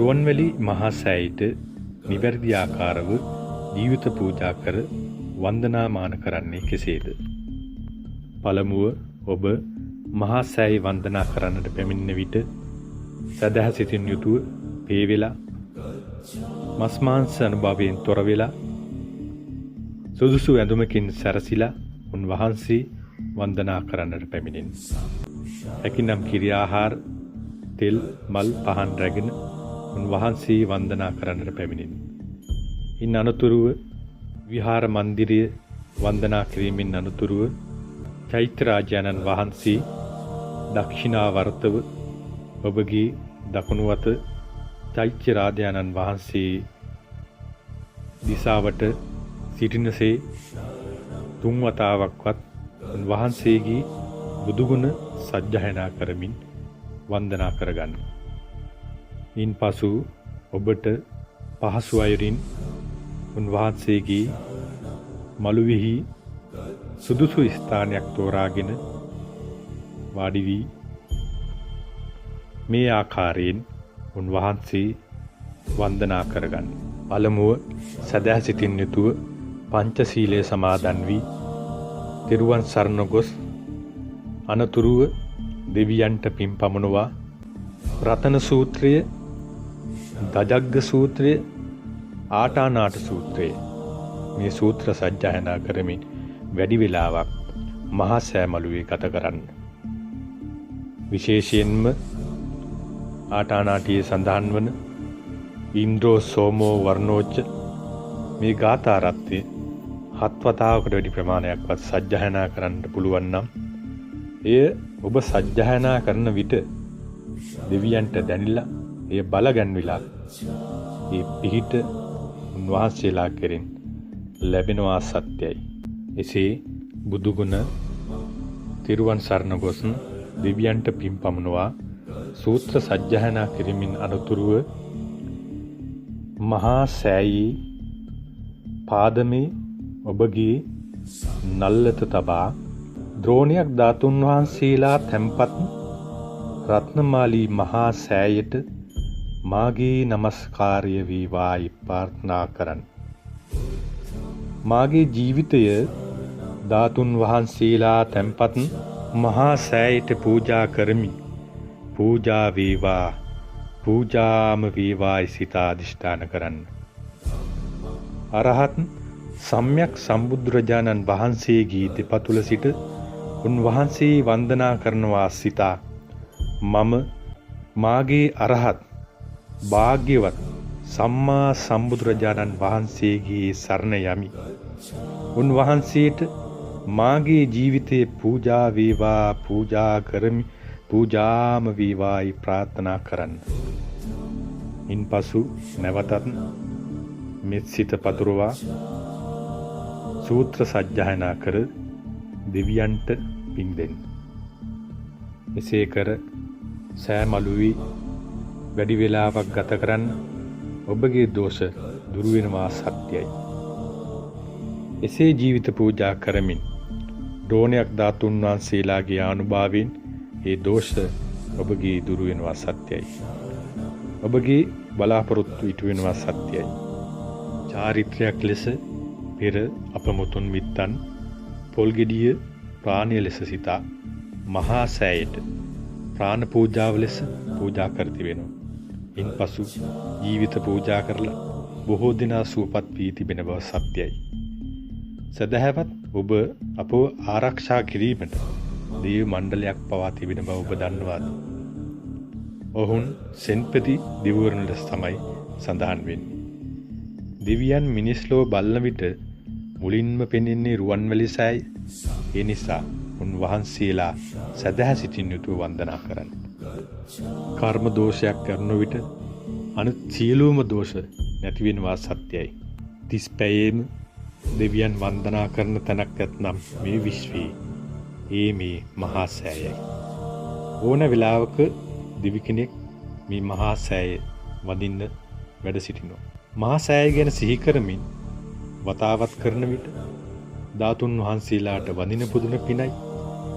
රුවන්වැලි මහා සෑයට නිවැරදි ආකාරව ජීවිත පූජා කර වන්දනාමාන කරන්නේ කෙසේද? පළමුව ඔබ මහා සෑය වන්දනා කරන්නට පැමිණෙන විට සදහැ සිතින් යුතුව පේවෙලා මස් මාංශ අනුභවයෙන් තොර වෙලා සුදුසු ඇඳුමකින් සැරසිලා උන්වහන්සේ වන්දනා කරන්නට පැමිණෙන. හැකිනම් කිරි ආහාර තෙල් මල් පහන් රැගෙන උන්වහන්සේ වන්දනා කරන්නට පැමිණෙන. ඉන් අනතුරුව විහාර මන්දිරය වන්දනා කිරීමෙන් අනතුරුව චෛත්‍ය රාජානන් වහන්සේ දක්ෂිනාවර්තව ඔබගේ දකුණු අත චෛත්‍ය රාජානන් වහන්සේ දිසාවට සිටිනසේ තුන් වතාවක්වත් උන්වහන්සේගේ බුදුගුණ සජ්ජායනා කරමින් වන්දනා කරගන්න. ඉන්පසු ඔබට පහසු අයුරින් උන්වහන්සේගේ මළුවෙහි සුදුසු ස්ථානයක් තෝරාගෙන වාඩි වී මේ ආකාරයෙන් උන්වහන්සේ වන්දනා කරගන්න. පළමුව සදහැ සිතින් යුතුව පංචශීලයේ සමාදන් වී තෙරුවන් සරණ ගොස් අනතුරුව දෙවියන්ට පින් පමුණවා රතන සූත්‍රය, දජග්ග සූත්‍රය, ආටානාට සූත්‍රය මේ සූත්‍ර සජ්ජායනා කරමින් වැඩි වේලාවක් මහා සෑ මළුවේ ගත කරන්න. විශේෂයෙන්ම ආටානාටියේ සඳහන් වන ඉන්ද්‍රෝ සෝමෝ වර්ණෝච්ච මේ ගාථා රත්නය 7 වතාවකට වැඩි ප්‍රමාණයක්වත් සජ්ජායනා කරන්න පුළුවන් නම් එය ඔබ සජ්ජායනා කරන විට දෙවියන්ට දැනිලා එය බල ගැන්විලා ඒ පිහිට උන්වහන්සේලා කෙරෙන් ලැබෙනවා සත්‍යයි. එසේ බුදුගුණ තිරුවන් සරණ ගොස් දෙවියන්ට පින් පමුණවා සූත්‍ර සජ්ජායනා කිරීමෙන් අනතුරුව මහා සෑයේ පාදමේ ඔබගේ නල්ලත තබා ද්‍රෝණයක් ධාතුන් වහන්සේලා තැන්පත් රත්නමාලී මහා සෑයට මාගේ නමස්කාරය වේවායි ප්‍රාර්ථනා කරන්න. මාගේ ජීවිතය ධාතුන් වහන්සේලා තැන්පත් මහා සෑයට පූජා කරමි. පූජා වේවා, පූජාම වේවායි සිත අධිෂ්ඨාන කරන්න. අරහත් සම්්‍යක් සම්බුදුරජාණන් වහන්සේගේ දෙපතුල සිට උන්වහන්සේ වන්දනා කරනවා සිතා මම මාගේ අරහත් භාග්‍යවත් සම්මා සම්බුදුරජාණන් වහන්සේගේ සරණ යමි. උන්වහන්සේට මාගේ ජීවිතේ පූජා වේවා, පූජා කරමි, පූජාම වේවායි ප්‍රාර්ථනා කරන්න. ඉන්පසු නැවතත් මෙත් සිත පතුරවා සූත්‍ර සජ්ජායනා කර දෙවියන්ට පින් දෙන්න. එසේ කර සෑ මළුවේ වැඩි වේලාවක් ගත කරන්න ඔබගේ දෝෂ දුරු වෙනවා සත්‍යයි. එසේ ජීවිත පූජා කරමින් ද්‍රෝණයක් ධාතුන් වහන්සේලාගේ ආනුභාවයෙන් ඒ දෝෂ ඔබගේ දුරු වෙනවා සත්‍යයි. ඔබගේ බලාපොරොත්තු ඉටු වෙනවා සත්‍යයි. චාරිත්‍රයක් ලෙස පෙර අපමුතුන් මිත්තන් පොල් ගෙඩිය ප්‍රාණය ලෙස සිතා මහා සෑයට ප්‍රාණ පූජාව ලෙස පූජා කර තිබෙනවා. ඉන්පසු ජීවිත පූජා කරලා බොහෝ දිනා සුවපත් වී තිබෙන බව සත්‍යයි. සදහැවත් ඔබ අපව ආරක්ෂා කිරීමට දේව මණ්ඩලයක් පවා තිබෙන බව ඔබ දන්නවාද? ඔවුන් සෙන්පති දෙවිවරුන් ලෙස තමයි සඳහන් වෙන්නේ. දෙවියන් මිනිස් ලොව බලන විට මුලින්ම පෙනෙන්නේ රුවන්වැලි සෑය. ඒ නිසා උන්වහන්සේලා සදහැ සිතින් යුතුව වන්දනා කරන්න. කර්ම දෝෂයක් කරන විට අනිත් සියලුම දෝෂ නැති වෙනවා සත්‍යයි. 30 පැයේම දෙවියන් වන්දනා කරන තැනක් ඇතනම් මේ විශ්වයේ ඒ මේ මහා සෑයයි. ඕන වෙලාවක දිවි කෙනෙක් මේ මහා සෑය වදින්න වැඩ සිටිනවා. මහා සෑය ගැන සිහි කරමින් වතාවත් කරන විට ධාතුන් වහන්සේලාට වදින පුදුන පිනයි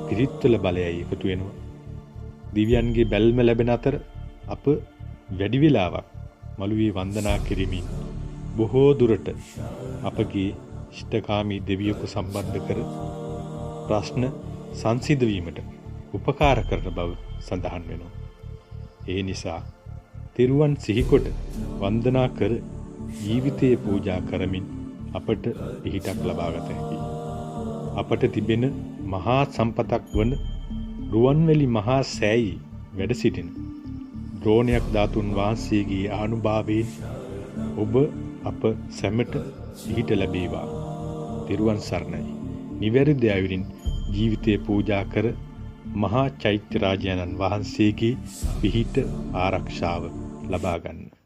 පිරිත්වල බලයයි එකතු වෙනවා. දිව්‍යයන්ගේ බැල්ම ලැබෙන අතර අප වැඩි වෙලාවක් මළුවේ වන්දනා කෙරෙමින් බොහෝ දුරට අපගේ ඉෂ්ඨකාමී දෙවියෙකු සම්බන්ධ කර ප්‍රශ්න සංසිඳවීමට උපකාර කරන බව සඳහන් වෙනවා. ඒ නිසා තෙරුවන් සිහිකොට වන්දනා කර ජීවිතයේ පූජා කරමින් අපට පිහිටක් ලබාගත හැකියි. අපට තිබෙන මහා සම්පතක් වන රුවන්වැලි මහා සෑයේ වැඩ සිටින ද්‍රෝණයක් ධාතුන් වහන්සේගේ ආනුභාවයෙන් ඔබ අප සැමට පිහිට ලැබේවා. තෙරුවන් සරණයි. නිවැරදි අයුරින් ජීවිතය පූජා කර මහා චෛත්‍ය රාජානන් වහන්සේගේ පිහිට ආරක්ෂාව ලබා ගන්න.